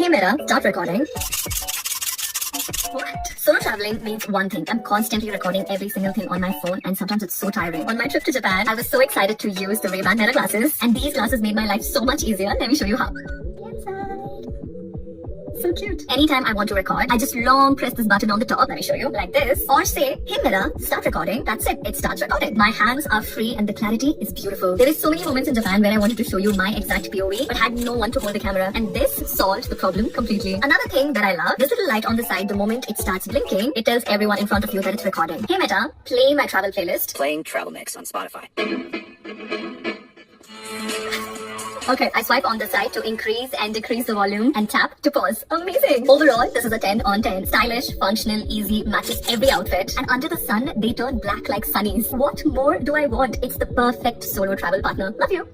Hey Mira, start recording. What? Solo traveling means one thing. I'm constantly recording every single thing on my phone and sometimes it's so tiring. On my trip to Japan, I was so excited to use the Ray-Ban Meta glasses and these glasses made my life so much easier. Let me show you how. So cute. Anytime I want to record, I just long press this button on the top, let me show you, like this, or say, hey Mira, start recording. That's it, it starts recording. My hands are free and the clarity is beautiful. There is so many moments in Japan where I wanted to show you my exact POV, but had no one to hold the camera, and this solved the problem completely. Another thing that I love, this little light on the side, the moment it starts blinking, it tells everyone in front of you that it's recording. Hey Meta, play my travel playlist. Playing Travel Mix on Spotify. Okay, I swipe on the side to increase and decrease the volume and tap to pause. Amazing! Overall, this is a 10 on 10. Stylish, functional, easy, matches every outfit. And under the sun, they turn black like sunnies. What more do I want? It's the perfect solo travel partner. Love you!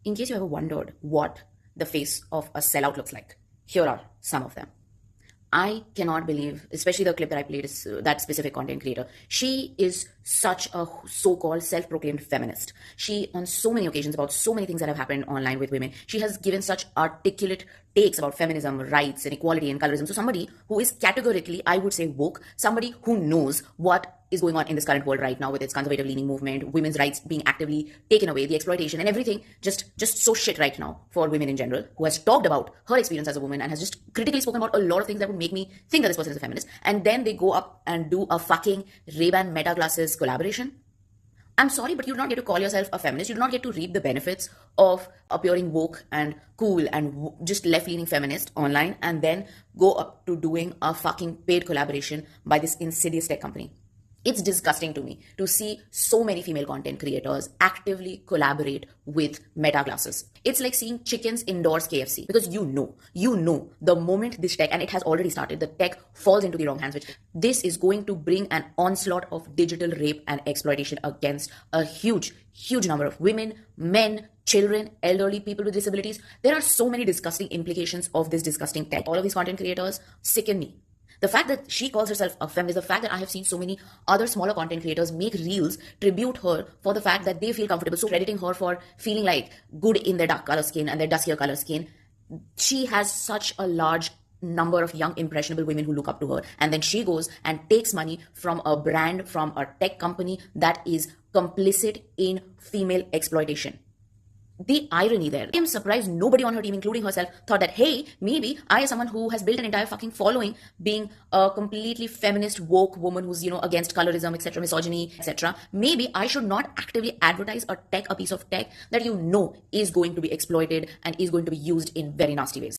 In case you ever wondered what the face of a sellout looks like, here are some of them. I cannot believe, especially the clip that I played is that specific content creator. She is such a so-called self-proclaimed feminist. She, on so many occasions, about so many things that have happened online with women, she has given such articulate takes about feminism, rights, and equality and colorism. So somebody who is categorically, I would say, woke, somebody who knows what is going on in this current world right now with its conservative leaning movement, women's rights being actively taken away, the exploitation and everything, just so shit right now for women in general, who has talked about her experience as a woman and has just critically spoken about a lot of things that would make me think that this person is a feminist. And then they go up and do a fucking Ray-Ban Meta glasses collaboration. I'm sorry, but you do not get to call yourself a feminist. You do not get to reap the benefits of appearing woke and cool and just left-leaning feminist online and then go up to doing a fucking paid collaboration by this insidious tech company. It's disgusting to me to see so many female content creators actively collaborate with Meta glasses. It's like seeing chickens endorse KFC because you know the moment this tech, and it has already started, the tech falls into the wrong hands, which this is going to bring an onslaught of digital rape and exploitation against a huge number of women, men, children, elderly, people with disabilities. There are so many disgusting implications of this disgusting tech. All of these content creators sicken me. The fact that she calls herself a feminist, the fact that I have seen so many other smaller content creators make reels tribute her for the fact that they feel comfortable, so crediting her for feeling like good in their dark color skin and their duskier color skin. She has such a large number of young impressionable women who look up to her, and then she goes and takes money from a brand, from a tech company that is complicit in female exploitation. The irony there. I am surprised nobody on her team, including herself, thought that, hey, maybe I, as someone who has built an entire fucking following, being a completely feminist, woke woman who's, against colorism, etc., misogyny, etc., maybe I should not actively advertise a piece of tech that is going to be exploited and is going to be used in very nasty ways.